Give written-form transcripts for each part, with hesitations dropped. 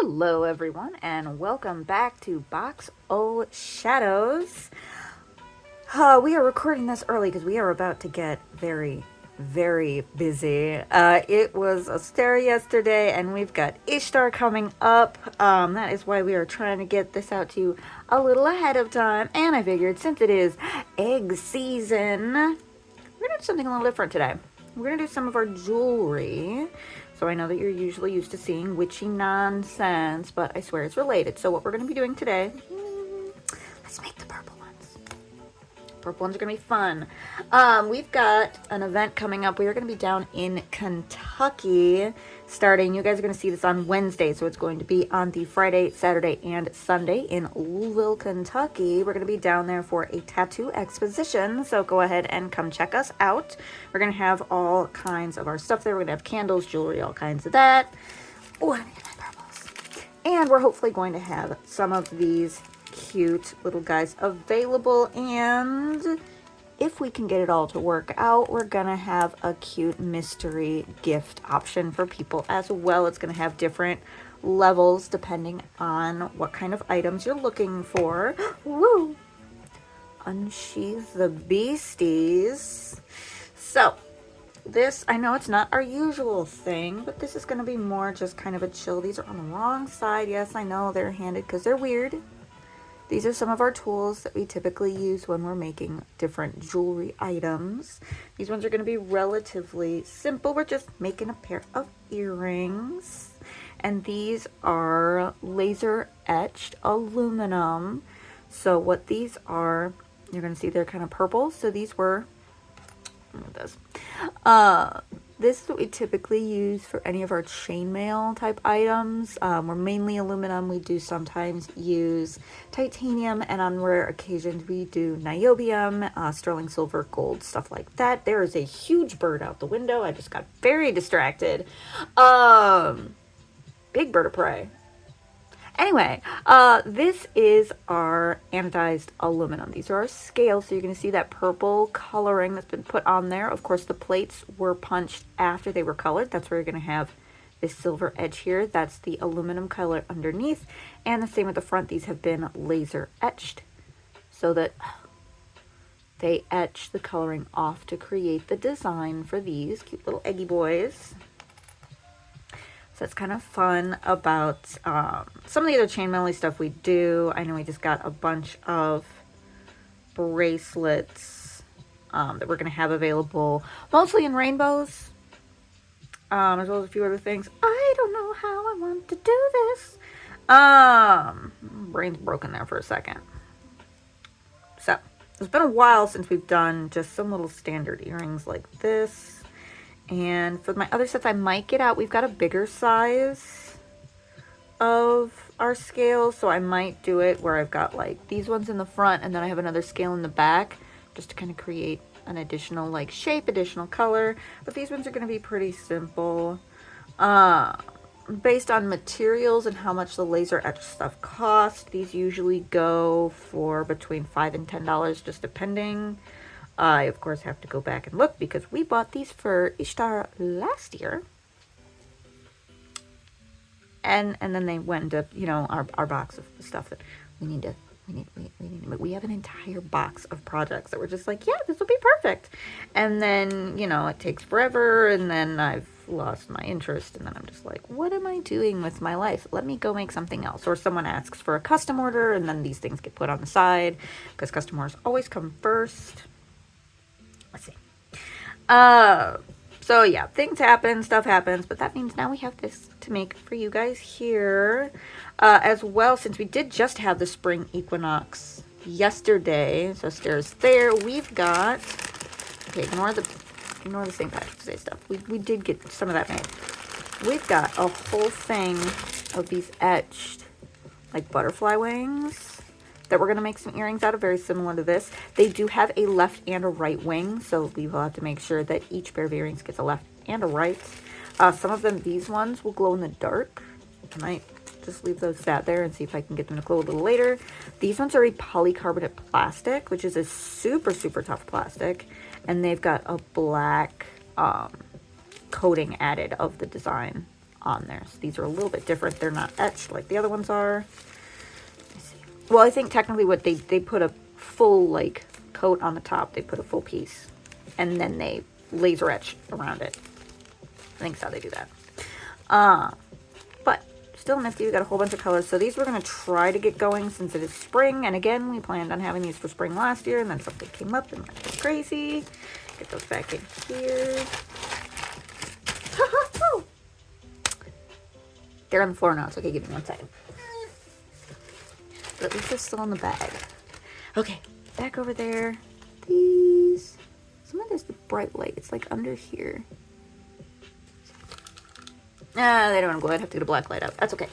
Hello everyone and welcome back to Box O Shadows. We are recording this early because we are about to get very busy. It was Ostara yesterday and we've got Ishtar coming up. That is why we are trying to get this out to you a little ahead of time. And I figured since it is egg season, we're going to do something a little different today. We're going to do some of our jewelry. So I know that you're usually used to seeing witchy nonsense, but I swear it's related. So what we're going to be doing today, let's make the purple ones. Purple ones are going to be fun. We've got an event coming up. We are going to be down in Kentucky starting. You guys are going to see this on Wednesday. So it's going to be on the Friday, Saturday, and Sunday in Louisville, Kentucky. We're going to be down there for a tattoo exposition. So go ahead and come check us out. We're going to have all kinds of our stuff there. We're going to have candles, jewelry, all kinds of that. Oh, let me get my purples. And we're hopefully going to have some of these cute little guys available, and if we can get it all to work out, we're gonna have a cute mystery gift option for people as well. It's gonna have different levels depending on what kind of items you're looking for. Woo! Unsheath the beasties. So this, I know it's not our usual thing, but this is gonna be more just kind of a chill. These are on the wrong side. Yes, I know they're handed because they're weird. These are some of our tools that we typically use when we're making different jewelry items. These ones are going to be relatively simple. We're just making a pair of earrings. And these are laser etched aluminum. So what these are, you're going to see they're kind of purple. So these were, look at this. This is what we typically use for any of our chainmail type items. We're mainly aluminum. We do sometimes use titanium, and on rare occasions we do niobium, sterling silver, gold, stuff like that. There is a huge bird out the window. I just got very distracted. Big bird of prey. Anyway, this is our anodized aluminum. These are our scales, so you're going to see that purple coloring that's been put on there. Of course, the plates were punched after they were colored. That's where you're going to have this silver edge here. That's the aluminum color underneath. And the same with the front. These have been laser etched so that they etch the coloring off to create the design for these cute little eggy boys. So it's kind of fun about some of the other chainmail stuff we do. I know we just got a bunch of bracelets that we're going to have available, mostly in rainbows, as well as a few other things. I don't know how I want to do this. Brain's broken there for a second. So it's been a while since we've done just some little standard earrings like this. And for my other sets, I might get out. We've got a bigger size of our scales, so I might do it where I've got like these ones in the front and then I have another scale in the back just to kind of create an additional like shape, additional color. But these ones are going to be pretty simple. Based on materials and how much the laser etch stuff costs, these usually go for between $5 and $10, just depending. I, of course, have to go back and look because we bought these for Ishtar last year. And then they went into, you know, our box of stuff that we have an entire box of projects that we're just like, yeah, this will be perfect. And then, you know, it takes forever, and then I've lost my interest, and then I'm just like, what am I doing with my life? Let me go make something else. Or someone asks for a custom order, and then these things get put on the side because custom orders always come first. Let's see. So yeah, things happen, stuff happens, but that means now we have this to make for you guys here. As well, since we did just have the spring equinox yesterday, so stairs there, we've got, okay, ignore the St. Patrick's Day stuff. We did get some of that made. We've got a whole thing of these etched, like butterfly wings, that we're going to make some earrings out of, very similar to this. They do have a left and a right wing, so we will have to make sure that each pair of earrings gets a left and a right. Some of them, these ones, will glow in the dark. I might just leave those sat there and see if I can get them to glow a little later. These ones are a polycarbonate plastic, which is a super tough plastic, and they've got a black coating added of the design on there. So these are a little bit different. They're not etched like the other ones are. Let's see. Well, I think technically what they put a full like coat on the top. They put a full piece and then they laser etch around it. I think that's how they do that. But still nifty. We got a whole bunch of colors. So these we're going to try to get going since it is spring. And again, we planned on having these for spring last year, and then something came up and went crazy. Get those back in here. They're on the floor now. It's okay. Give me 1 second. But at least they're still in the bag. Okay, back over there. These. Somewhere there's the bright light. It's like under here. They don't want to go. I'd have to get a black light out. That's okay.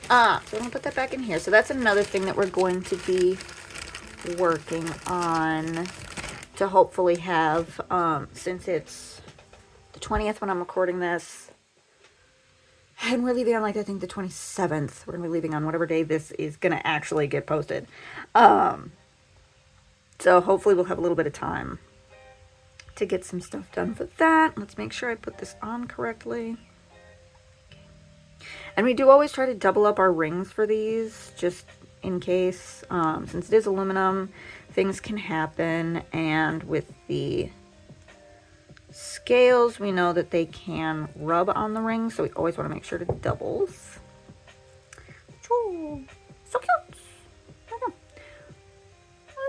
So I'm going to put that back in here. So that's another thing that we're going to be working on to hopefully have, since it's the 20th when I'm recording this, and we're leaving on like, I think the 27th. We're going to be leaving on whatever day this is going to actually get posted. So hopefully we'll have a little bit of time to get some stuff done for that. Let's make sure I put this on correctly. And we do always try to double up our rings for these, just in case. Since it is aluminum, things can happen. And with the scales, we know that they can rub on the rings, so we always want to make sure to doubles. Ooh, so cute! I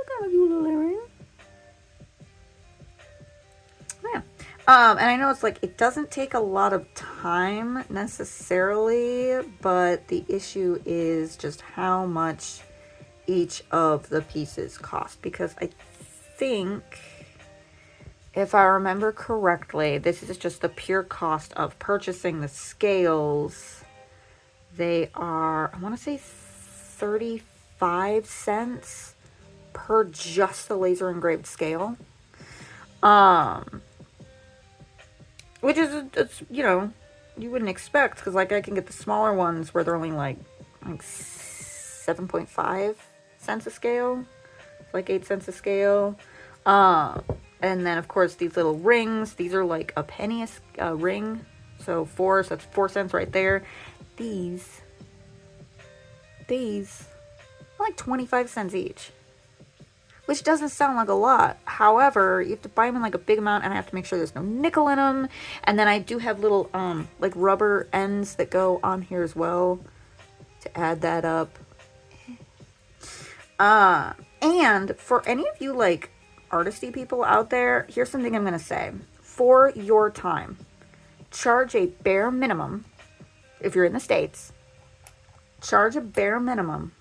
got a cute little earring. Yeah. And I know it's like, it doesn't take a lot of time necessarily, but the issue is just how much each of the pieces cost. Because I think, if I remember correctly, this is just the pure cost of purchasing the scales. They are, I want to say 35 cents per just the laser engraved scale. Which is, it's, you know, you wouldn't expect, because like I can get the smaller ones where they're only like 7.5 cents a scale, like 8 cents a scale. And then of course these little rings, these are like a penny a ring, so 4, so that's 4 cents right there. These are like 25 cents each, which doesn't sound like a lot. However, you have to buy them in like a big amount, and I have to make sure there's no nickel in them. And then I do have little like rubber ends that go on here as well to add that up. And for any of you like artisty people out there, here's something I'm gonna say. For your time, charge a bare minimum, if you're in the States, charge a bare minimum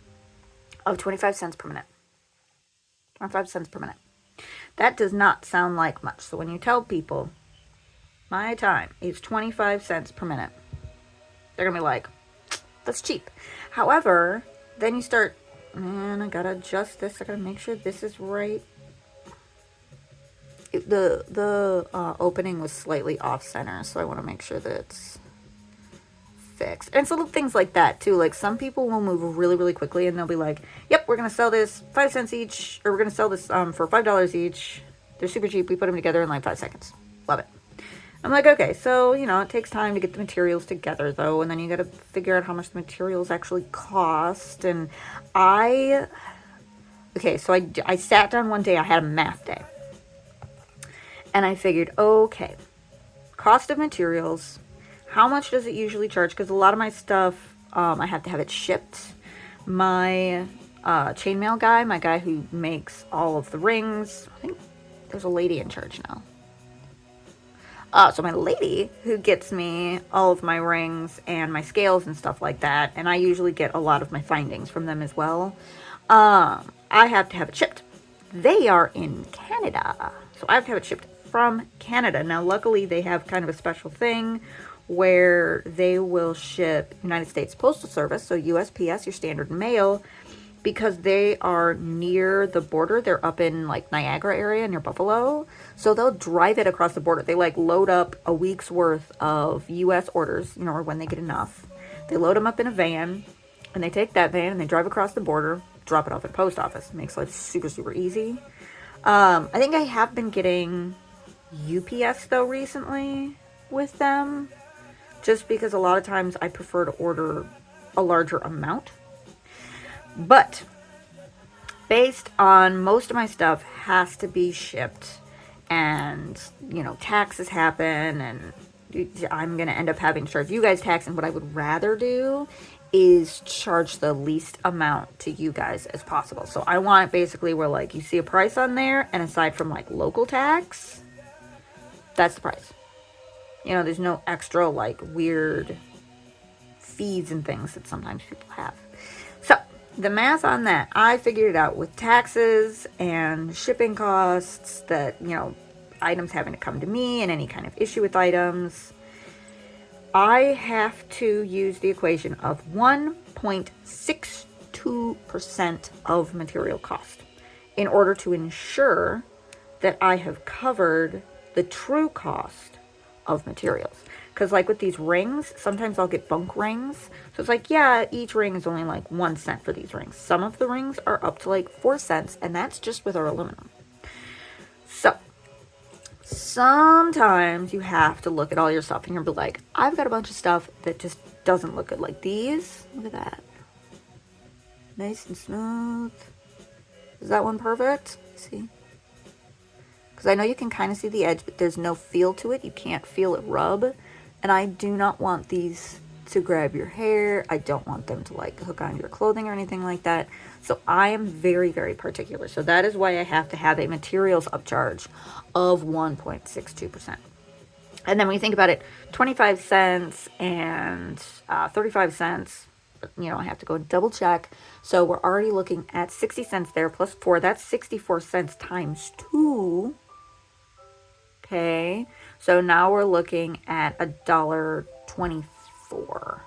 of 25 cents per minute. 25 cents per minute. That does not sound like much. So when you tell people, my time is 25 cents per minute, they're going to be like, that's cheap. However, then you start, man, I got to adjust this. I got to make sure this is right. The opening was slightly off center, so I want to make sure that it's fixed. And it's little things like that too. Like some people will move really, really quickly, and they'll be like, yep, we're going to sell this 5 cents each, or we're going to sell this for $5 each. They're super cheap. We put them together in like 5 seconds. Love it. I'm like, okay, so, you know, it takes time to get the materials together though, and then you got to figure out how much the materials actually cost. And I sat down one day, I had a math day, and I figured, okay, cost of materials, how much does it usually charge? Because a lot of my stuff, I have to have it shipped. My chainmail guy, my guy who makes all of the rings, I think there's a lady in charge now. So my lady who gets me all of my rings and my scales and stuff like that, and I usually get a lot of my findings from them as well, I have to have it shipped. They are in Canada, so I have to have it shipped from Canada. Now, luckily, they have kind of a special thing where they will ship United States Postal Service, so USPS, your standard mail, because they are near the border. They're up in like Niagara area near Buffalo, so they'll drive it across the border. They like load up a week's worth of US orders, you know, or when they get enough. They load them up in a van, and they take that van and they drive across the border, drop it off at post office. It makes life super, super easy. I think I have been getting UPS though recently with them. just because a lot of times I prefer to order a larger amount. But based on most of my stuff has to be shipped, and taxes happen, and I'm gonna end up having to charge you guys tax. And what I would rather do is charge the least amount to you guys as possible. So I want it basically where, like, you see a price on there, and aside from like local tax, that's the price. There's no extra like weird fees and things that sometimes people have. So the math on that, I figured it out with taxes and shipping costs, that items having to come to me and any kind of issue with items. I have to use the equation of 1.62% of material cost in order to ensure that I have covered the true cost of materials. Because like with these rings, sometimes I'll get bunk rings. So it's like, yeah, each ring is only like 1 cent for these rings. Some of the rings are up to like 4 cents, and that's just with our aluminum. So sometimes you have to look at all your stuff and you'll be like, I've got a bunch of stuff that just doesn't look good. Like these, look at that. Nice and smooth. Is that one perfect? See? Because I know you can kind of see the edge, but there's no feel to it. You can't feel it rub. And I do not want these to grab your hair. I don't want them to like hook on your clothing or anything like that. So I am very, very particular. So that is why I have to have a materials upcharge of 1.62%. And then when you think about it, 25 cents and 35 cents, I have to go double check. So we're already looking at 60 cents there plus 4. That's 64 cents times 2. Okay. So now we're looking at $1.24.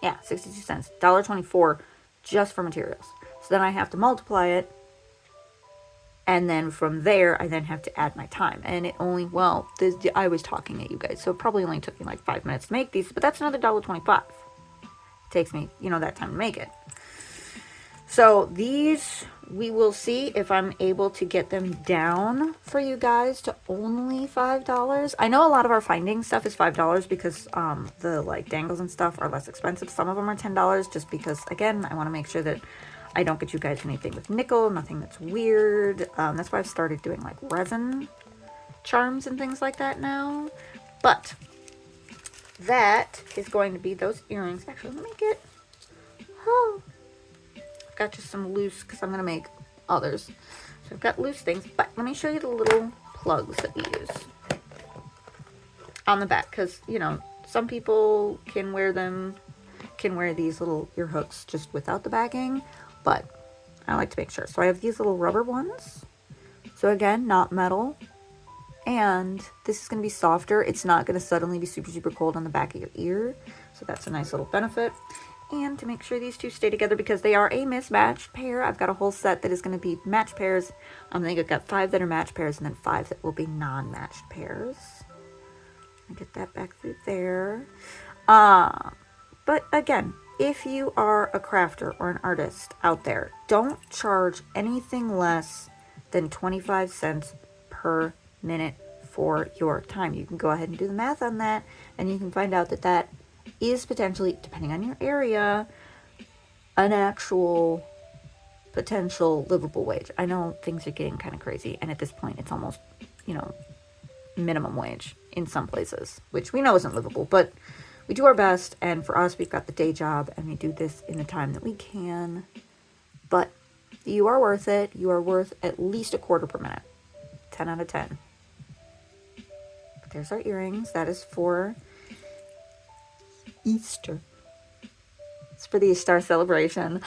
Yeah, 62 cents. $1.24 just for materials. So then I have to multiply it. And then from there, I then have to add my time. And it only, I was talking at you guys, so it probably only took me like 5 minutes to make these, but that's another $1.25. It takes me, that time to make it. So these, we will see if I'm able to get them down for you guys to only $5. I know a lot of our finding stuff is $5 because the like dangles and stuff are less expensive. Some of them are $10 just because, again, I want to make sure that I don't get you guys anything with nickel, nothing that's weird. That's why I've started doing like resin charms and things like that now. But that is going to be those earrings. Actually, let me get, I've got just some loose, because I'm going to make others. So I've got loose things, but let me show you the little plugs that we use on the back. Because, some people can wear these little ear hooks just without the backing. But I like to make sure. So I have these little rubber ones. So again, not metal. And this is going to be softer. It's not going to suddenly be super, super cold on the back of your ear. So that's a nice little benefit. And to make sure these two stay together, because they are a mismatched pair, I've got a whole set that is going to be matched pairs. I think I've got 5 that are matched pairs and then 5 that will be non-matched pairs. I'll get that back through there. But again, if you are a crafter or an artist out there, don't charge anything less than 25 cents per minute for your time. You can go ahead and do the math on that, and you can find out that that is potentially, depending on your area, an actual potential livable wage. I know things are getting kind of crazy, and at this point it's almost, minimum wage in some places, which we know isn't livable, but we do our best, and for us, we've got the day job, and we do this in the time that we can. But you are worth it. You are worth at least a quarter per minute. 10 out of 10. But there's our earrings. That is for Easter. It's for the Ishtar celebration.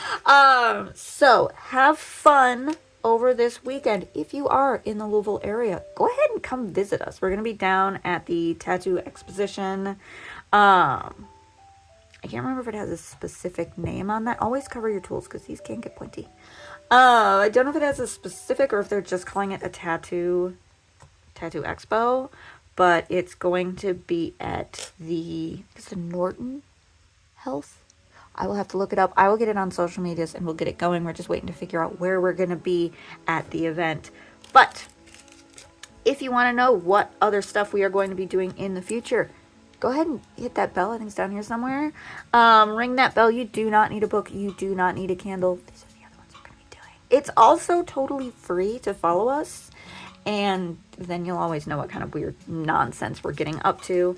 So have fun over this weekend. If you are in the Louisville area, go ahead and come visit us. We're going to be down at the Tattoo Exposition. I can't remember if it has a specific name on that. Always cover your tools because these can get pointy. I don't know if it has a specific or if they're just calling it a tattoo expo, but it's going to be at the Norton Health. I will have to look it up. I will get it on social medias and we'll get it going. We're just waiting to figure out where we're going to be at the event. But if you want to know what other stuff we are going to be doing in the future, go ahead and hit that bell. I think it's down here somewhere. Ring that bell. You do not need a book. You do not need a candle. These are the other ones we're going to be doing. It's also totally free to follow us, and then you'll always know what kind of weird nonsense we're getting up to.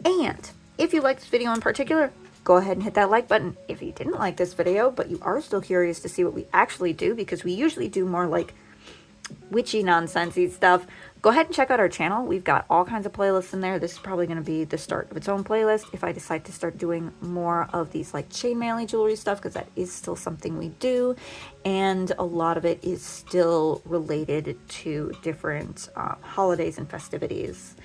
And if you like this video in particular, go ahead and hit that like button. If you didn't like this video, but you are still curious to see what we actually do, because we usually do more like witchy nonsensey stuff, go ahead and check out our channel. We've got all kinds of playlists in there. This is probably going to be the start of its own playlist if I decide to start doing more of these like chainmail jewelry stuff, because that is still something we do, and a lot of it is still related to different holidays and festivities.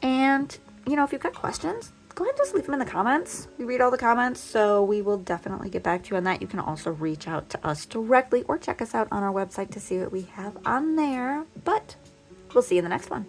And you know, if you've got questions, go ahead and just leave them in the comments. We read all the comments, so we will definitely get back to you on that. You can also reach out to us directly or check us out on our website to see what we have on there. But we'll see you in the next one.